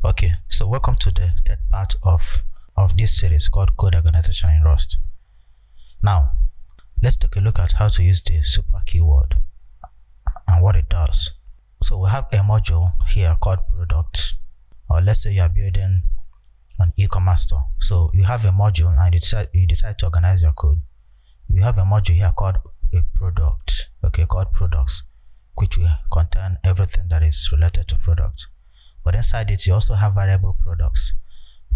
Okay, so welcome to the third part of this series called Code Organization in Rust. Now, let's take a look at how to use the super keyword and what it does. So we have a module here called products, or let's say you are building an e-commerce store. So you have a module and you decide to organize your code. You have a module here called a product, okay, called products, which will contain everything that is related to product. But inside it, you also have variable products,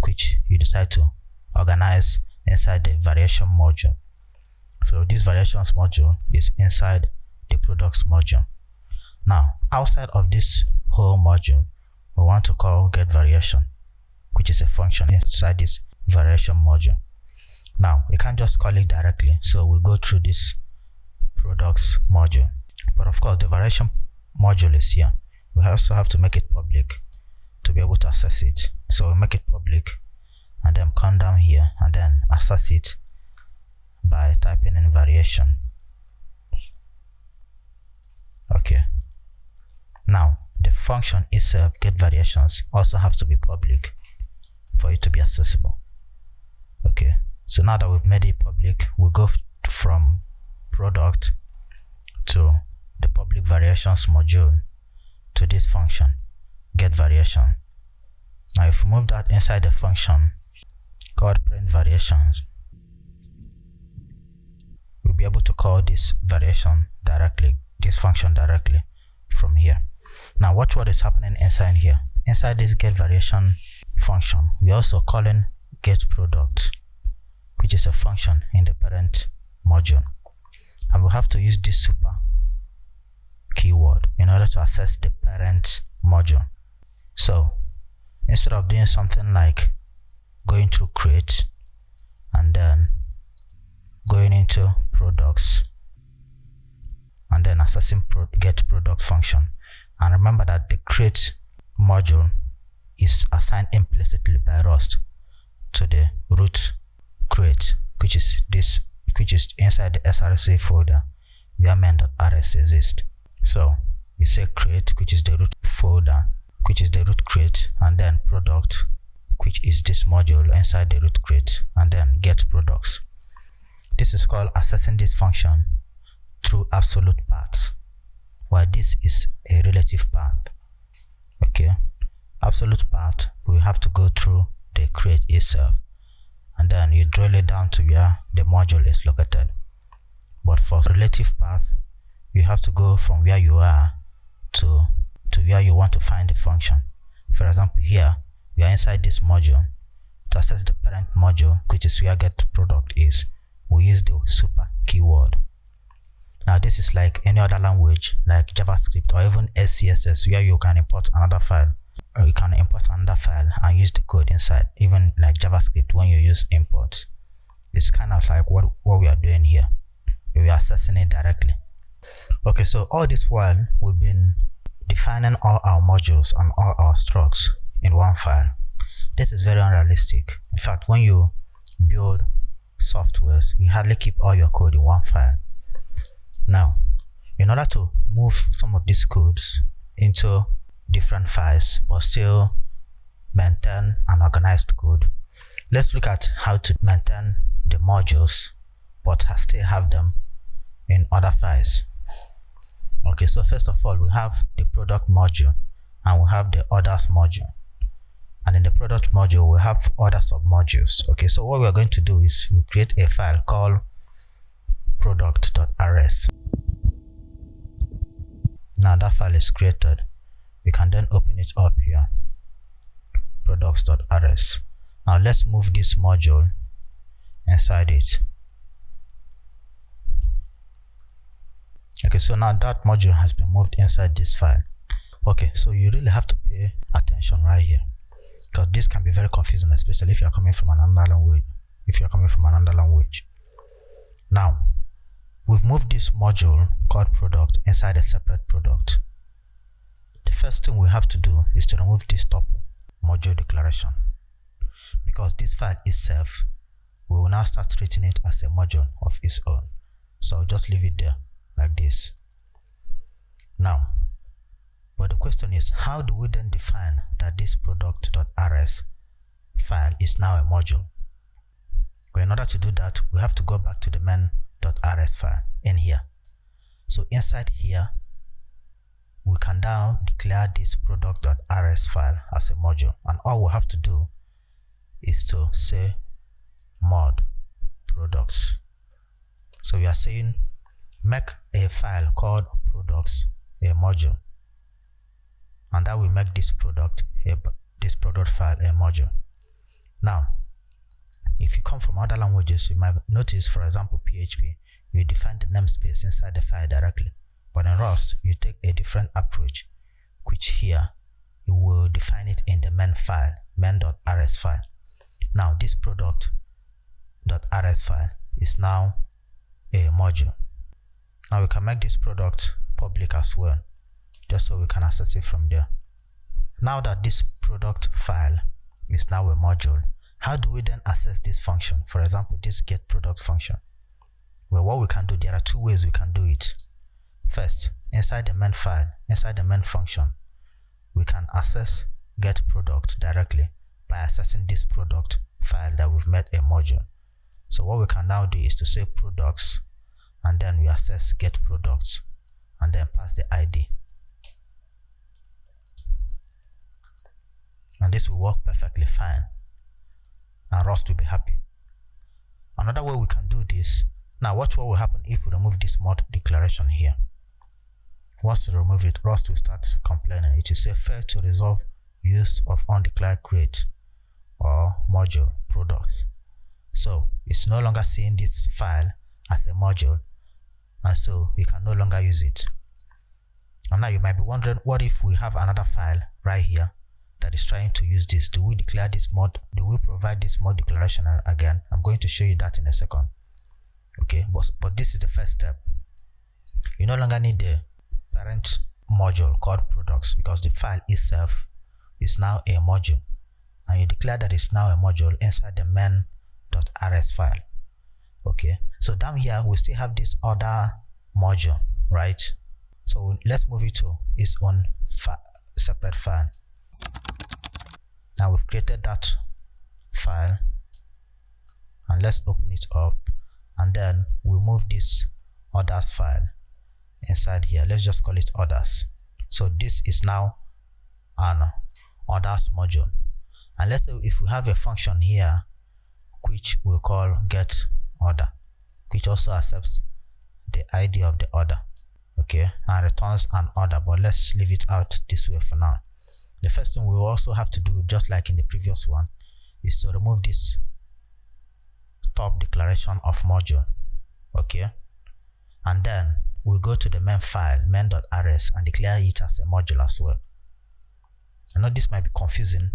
which you decide to organize inside the variation module. So this variations module is inside the products module. Now, outside of this whole module, we want to call getVariation, which is a function inside this variation module. Now, you can't just call it directly, so we go through this products module. But of course, the variation module is here. We also have to make it public to be able to access it. So we make it public and then come down here and then access it by typing in variation. Okay. Now the function itself, getVariations, also have to be public for it to be accessible. Okay. So now that we've made it public, we go from product to the public variations module to this function, getVariation. Now if we move that inside the function called printVariations, we'll be able to call this variation directly, this function directly from here. Now watch what is happening inside here. Inside this getVariation function, we're also calling getProduct, which is a function in the parent module. And we'll have to use this super keyword in order to access the parent module. So instead of doing something like going through create and then going into products and then accessing getProduct function, and remember that the create module is assigned implicitly by Rust to the root create, which is inside the src folder where main.rs exists. So we say create, which is the root folder, which is the root create, and then product, which is this module inside the root create, and then get products. This is called accessing this function through absolute paths, while this is a relative path. Okay, absolute path, we have to go through the create itself, and then you drill it down to where the module is located. But for relative path, you have to go from where you are to where you want to find the function. For example, here we are inside this module. To access the parent module, which is where getProduct is, we use the super keyword. Now this is like any other language like JavaScript or even SCSS, where you can import another file, or you can import another file and use the code inside. Even like JavaScript, when you use imports, it's kind of like what we are doing here. We are accessing it directly. Okay, so all this while we've been defining all our modules and all our structs in one file. This is very unrealistic. In fact, when you build softwares, you hardly keep all your code in one file. Now, in order to move some of these codes into different files but still maintain an organized code, let's look at how to maintain the modules but still have them in other files. Okay, so first of all, we have the product module and we have the others module. And in the product module, we have other submodules. Okay, so what we're going to do is we create a file called product.rs. Now that file is created. We can then open it up here, products.rs. Now let's move this module inside it. Okay, so now that module has been moved inside this file. Okay, so you really have to pay attention right here, because this can be very confusing, especially if you're coming from another language. Now, we've moved this module called product inside a separate product. The first thing we have to do is to remove this top module declaration, because this file itself, we will now start treating it as a module of its own. So I'll just leave it there like this. Now, but the question is, how do we then define that this product.rs is now a module. But in order to do that, we have to go back to the main.rs file in here. So inside here, we can now declare this product.rs file as a module, and all we have to do is to say mod products. So we are saying make a file called products a module, and that will make this product file a module. Now, if you come from other languages, you might notice, for example, PHP, you define the namespace inside the file directly. But in Rust, you take a different approach, which here you will define it in the main file, main.rs file. Now, this product.rs file is now a module. Now we can make this product public as well, just so we can access it from there. Now that this product file is now a module, how do we then access this function? For example, this get product function. Well, what we can do, there are two ways we can do it. First, inside the main file, inside the main function, we can access get product directly by accessing this product file that we've made a module. So what we can now do is to say products, and then we access get products, and then pass the ID. And this will work perfectly fine, and Rust will be happy. Another way we can do this, now watch what will happen if we remove this mod declaration here. Once you remove it, Rust will start complaining. It will say fail to resolve use of undeclared crate or module products. So it's no longer seeing this file as a module, and so we can no longer use it. And now you might be wondering, what if we have another file right here that is trying to use this? Do we declare this mod? Do we provide this mod declaration again? I'm going to show you that in a second. Okay, but this is the first step. You no longer need the parent module called products, because the file itself is now a module, and you declare that it's now a module inside the main.rs file. Okay, so down here we still have this other module, right? So let's move it to its own separate file. Now we've created that file, and let's open it up, and then we'll move this others file inside here. Let's just call it others. So this is now an others module, and let's say if we have a function here which we'll call get order, which also accepts the ID of the order, okay, and returns an order, but let's leave it out this way for now. The first thing we will also have to do, just like in the previous one, is to remove this top declaration of module, okay, and then we'll go to the main file, main.rs, and declare it as a module as well. I know this might be confusing,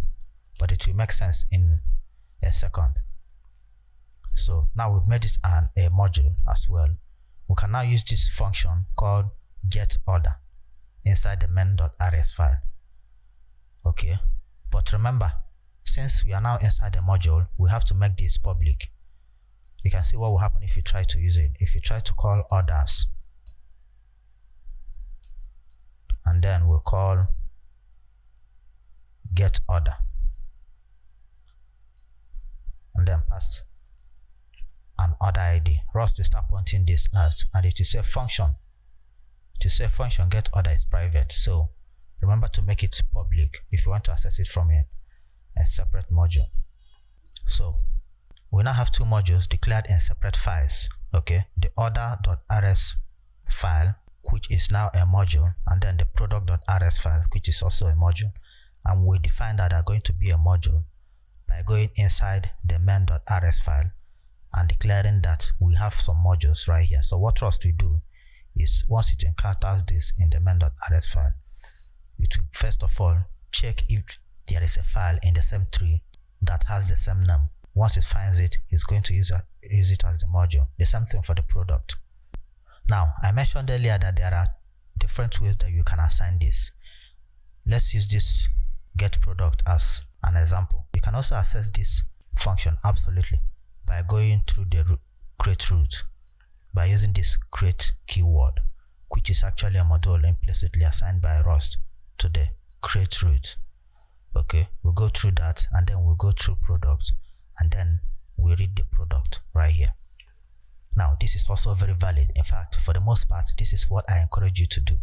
but it will make sense in a second. So now we've made it a module as well. We can now use this function called get order inside the main.rs file. Okay, but remember, since we are now inside the module, we have to make this public. You can see what will happen if you try to use it. If you try to call orders, and then we'll call get order, and then pass an order ID, Rust will start pointing this out, and it will say function. To say function get order is private, so remember to make it public if you want to access it from a separate module. So we now have two modules declared in separate files. Okay, the order.rs file, which is now a module, and then the product.rs file, which is also a module. And we define that are going to be a module by going inside the main.rs file and declaring that we have some modules right here. So what Rust will do is, once it encounters this in the main.rs file, it will first of all check if there is a file in the same tree that has the same name. Once it finds it, it's going to use it as the module. The same thing for the product. Now, I mentioned earlier that there are different ways that you can assign this. Let's use this get product as an example. You can also access this function absolutely by going through the create route by using this create keyword, which is actually a module implicitly assigned by Rust to the create route. Okay, we'll go through that, and then we'll go through product, and then we read the product right here. Now, this is also very valid. In fact, for the most part, this is what I encourage you to do.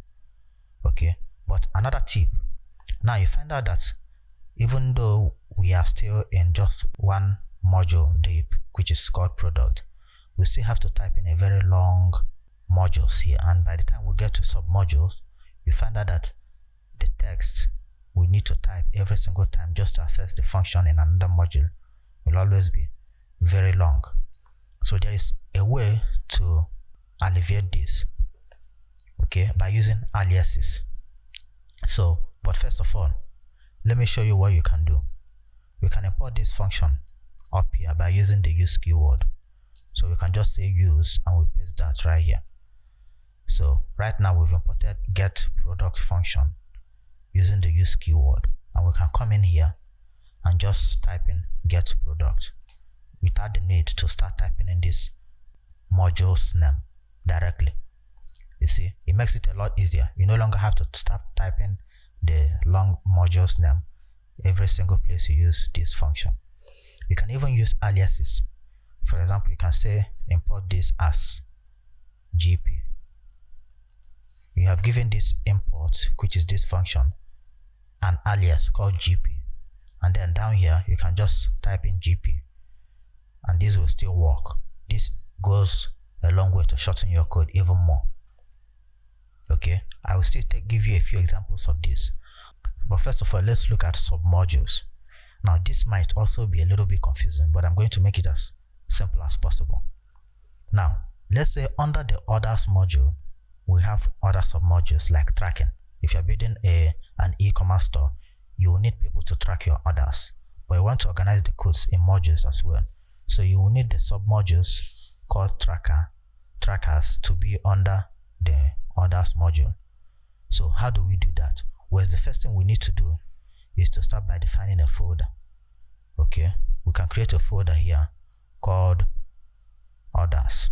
Okay, but another tip. Now you find out that even though we are still in just one module deep, which is called product, we still have to type in a very long modules here, and by the time we get to submodules, you find out that the text we need to type every single time just to access the function in another module will always be very long. So there is a way to alleviate this, okay, by using aliases. So, but first of all, let me show you what you can do. We can import this function up here by using the use keyword. So we can just say use, and we paste that right here. So right now we've imported get product function using the use keyword, and we can come in here and just type in get product without the need to start typing in this module's name directly. You see, it makes it a lot easier. You no longer have to start typing the long module's name every single place you use this function. You can even use aliases. For example, you can say import this as GP. You have given this import, which is this function, an alias called GP, and then down here you can just type in GP, and this will still work. This goes a long way to shorten your code even more. Okay, I will still give you a few examples of this, but first of all, let's look at submodules. Now this might also be a little bit confusing, but I'm going to make it as simple as possible. Now let's say under the others module we have other submodules like tracking. If you're building an e-commerce store, you will need people to track your orders, but you want to organize the codes in modules as well. So you will need the submodules called trackers to be under the others module. So how do we do that? Well, the first thing we need to do is to start by defining a folder. Okay, we can create a folder here called others.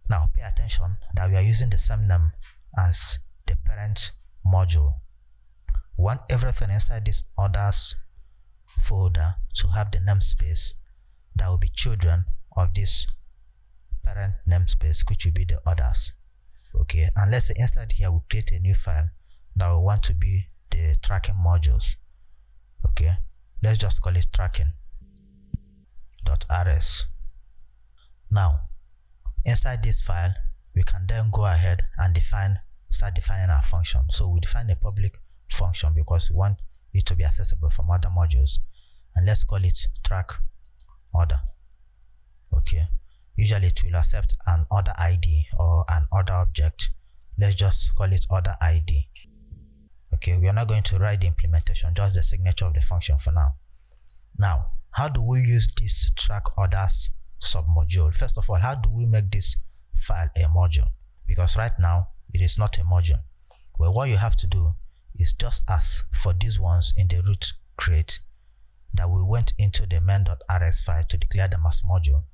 Now pay attention that we are using the same name as the parent module. We want everything inside this others folder to have the namespace that will be children of this parent namespace, which will be the others. Okay, and let's say inside here we create a new file that we want to be the tracking modules. Okay, let's just call it tracking.rs. Now inside this file we can then go ahead and start defining our function. So we define a public function because we want it to be accessible from other modules, and let's call it track order. Okay, usually it will accept an order ID or an order object. Let's just call it order ID. Okay, we are not going to write the implementation, just the signature of the function for now. Now, how do we use this track orders submodule? First of all, how do we make this file a module? Because right now it is not a module. Well, what you have to do is just as for these ones in the root create, that we went into the main.rs file to declare them as module.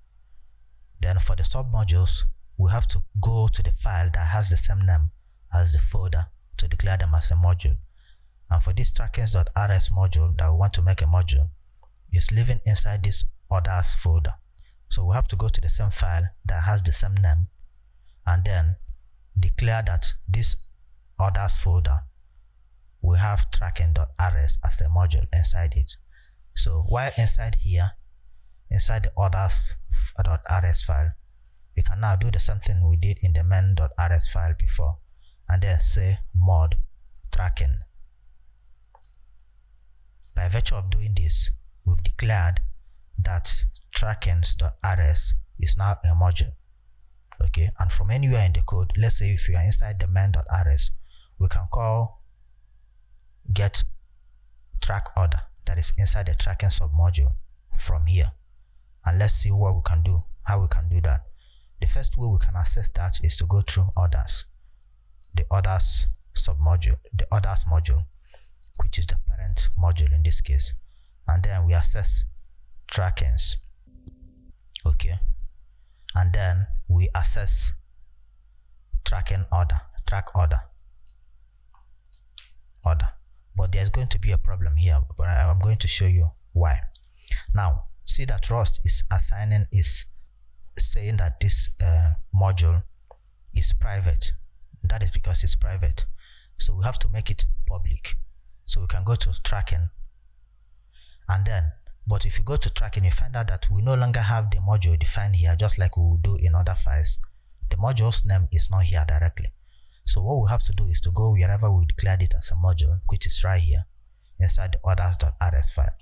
Then for the submodules, we have to go to the file that has the same name as the folder to declare them as a module. And for this trackings.rs module that we want to make a module, is living inside this others folder. So we have to go to the same file that has the same name and then declare that this others folder we have tracking.rs as a module inside it. So while inside here, inside the others.rs file, we can now do the same thing we did in the main.rs file before, and then say mod tracking. By virtue of doing this, we've declared that trackings.rs is now a module. Okay, and from anywhere in the code, let's say if you are inside the main.rs, we can call get track order that is inside the tracking submodule from here, and let's see what we can do, how we can do that. The first way we can access that is to go through others, the others submodule, the others module, which is the parent module in this case, and then we access trackings. Okay, and then we access tracking order, track order. but there's going to be a problem here, but I'm going to show you why. Now see that Rust is saying that this module is private. That is because it's private, so we have to make it public. So we can go to tracking, and then but if you go to tracking, you find out that we no longer have the module defined here, just like we will do in other files. The module's name is not here directly. So what we have to do is to go wherever we declared it as a module, which is right here inside the orders.rs file,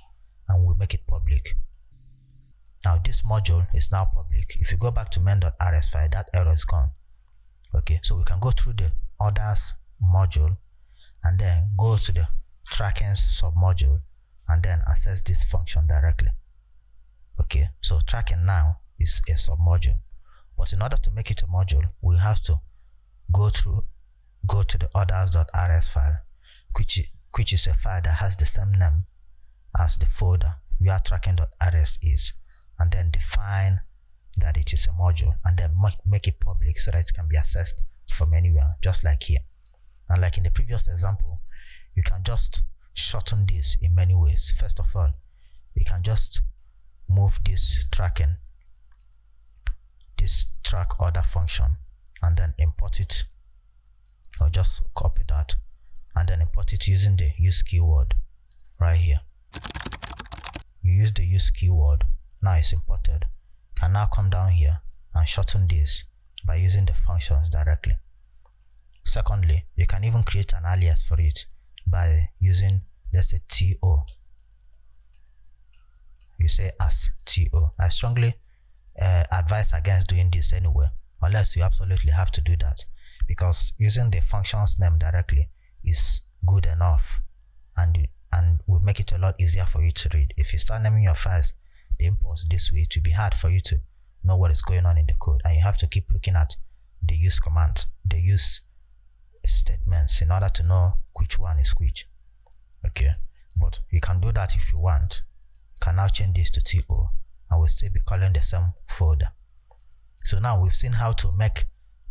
and we'll make it public. Now this module is now public. If you go back to main.rs file, that error is gone. Okay, so we can go through the orders module and then go to the tracking submodule and then access this function directly. Okay, so tracking now is a submodule, but in order to make it a module, we have to go to the orders.rs file, which is a file that has the same name as the folder where tracking.rs is, and then define that it is a module, and then make it public so that it can be accessed from anywhere, just like here. And like in the previous example, you can just shorten this in many ways. First of all, you can just move this track order function and then import it, or just copy that and then import it using the use keyword right here. You use the use keyword, now it's imported. Can now come down here and shorten this by using the functions directly. Secondly, you can even create an alias for it by using, let's say, to. You say as to. I strongly advise against doing this anyway, unless you absolutely have to do that, because using the function's name directly is good enough and will make it a lot easier for you to read. If you start naming your files the imports this way, it will be hard for you to know what is going on in the code, and you have to keep looking at the use command, the use statements, in order to know which one is which. Okay, but you can do that if you want. You can now change this to to, and we'll still be calling the same folder. So now we've seen how to make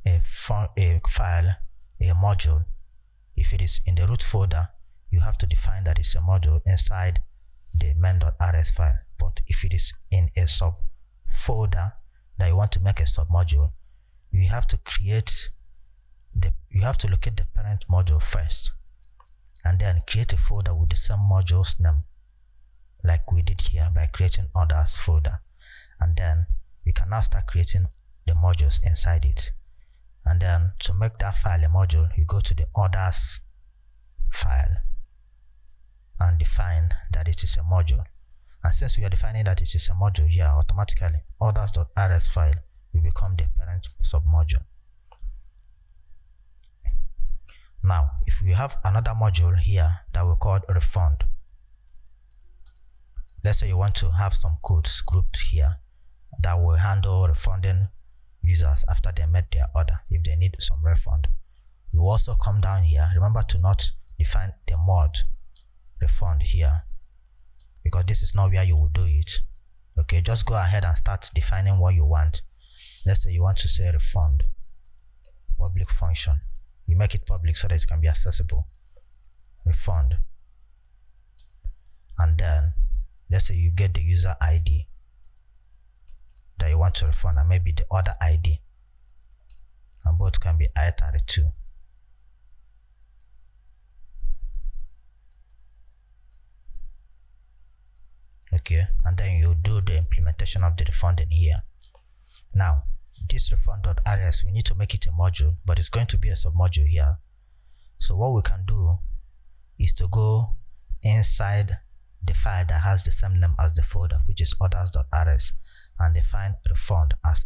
a file a module. If it is in the root folder, you have to define that it's a module inside the main.rs file. But if it is in a subfolder that you want to make a submodule, you have to locate the parent module first, and then create a folder with the same module's name, like we did here by creating orders folder. And then you can now start creating the modules inside it. And then to make that file a module, you go to the orders file and define that it is a module. And since we are defining that it is a module here, automatically orders.rs file will become the parent submodule. Now, if we have another module here that we call refund, let's say you want to have some codes grouped here that will handle refunding users after they met their order if they need some refund. You also come down here. Remember to not define the mod refund here, because this is not where you will do it. Okay, just go ahead and start defining what you want. Let's say you want to say refund public function. You make it public so that it can be accessible. Refund, and then let's say you get the user ID that you want to refund, and maybe the order ID, and both can be I32. Okay, and then you do the implementation of the refund in here. Now this refund.rs, we need to make it a module, but it's going to be a submodule here. So what we can do is to go inside the file that has the same name as the folder, which is orders.rs, and define refund as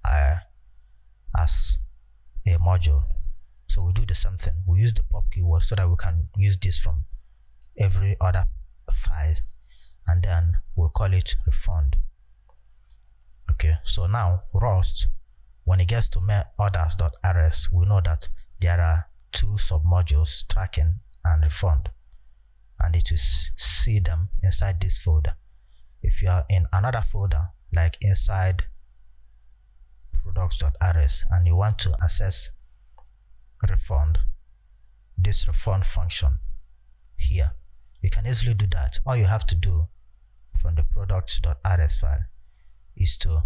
a module. So we do the same thing. We use the pop keyword so that we can use this from every other file, and then we'll call it refund. Okay, so now Rust, when it gets to orders.rs, we know that there are two submodules, tracking and refund, and it will see them inside this folder. If you are in another folder, like inside products.rs, and you want to access refund, this refund function here, you can easily do that. All you have to do from the product.rs file is to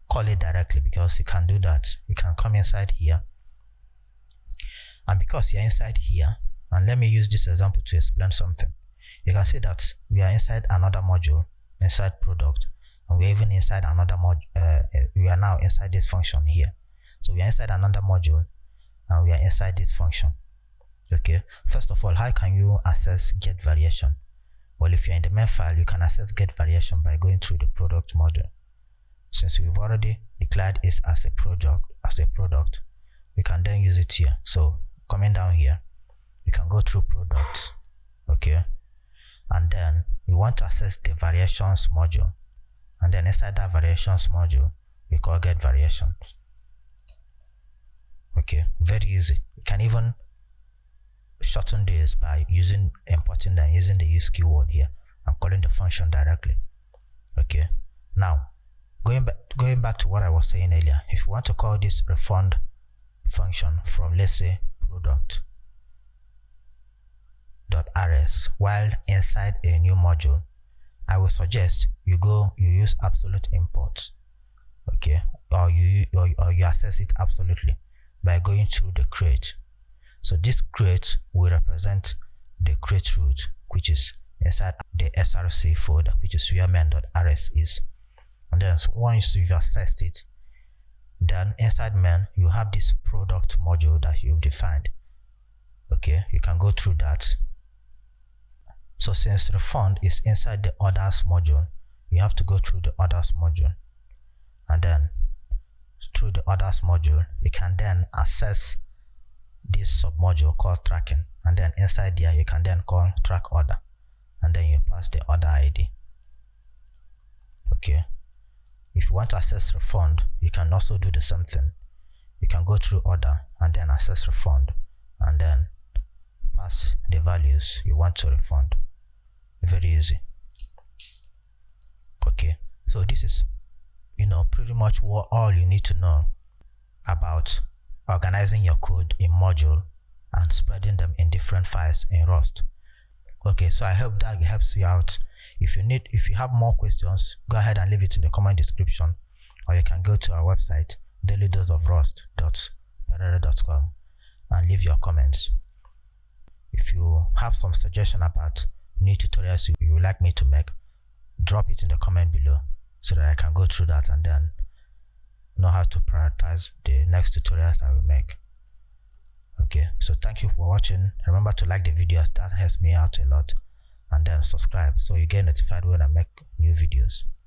call it directly, because you can do that. You can come inside here, and because you're inside here, and let me use this example to explain something. You can see that we are inside another module inside product, and we're even inside another module. We are now inside this function here. So we are inside another module and we are inside this function. Okay, first of all, how can you access get variation? Well, if you're in the main file, you can access get variation by going through the product module. Since we've already declared it as a product, we can then use it here. So coming down here, you can go through products, okay, and then you want to access the variations module, and then inside that variations module, we call get variations. Okay, very easy. You can even shorten this by importing them using the use keyword here and calling the function directly. Okay, now going back to what I was saying earlier, if you want to call this refund function from, let's say, product.rs while inside a new module, I will suggest you use absolute import, okay, or you access it absolutely by going through the crate. So this crate will represent the crate root, which is inside the src folder, which is where main.rs is. And then once you've accessed it, then inside main you have this product module that you've defined. Okay, you can go through that. So since refund is inside the others module, you have to go through the others module, and then through the others module you can then access this submodule called tracking, and then inside there you can then call track order, and then you pass the order ID. Okay, if you want to access refund, you can also do the same thing. You can go through order and then access refund, and then pass the values you want to refund. Very easy. Okay, so this is pretty much all you need to know about organizing your code in module and spreading them in different files in Rust. Okay, so I hope that helps you out. If you have more questions, go ahead and leave it in the comment description, or you can go to our website dailydoseofrust.perere.com and leave your comments. If you have some suggestion about new tutorials you would like me to make, drop it in the comment below so that I can go through that and then know how to prioritize the next tutorials I will make. Okay, so thank you for watching. Remember to like the videos, that helps me out a lot, and then subscribe so you get notified when I make new videos.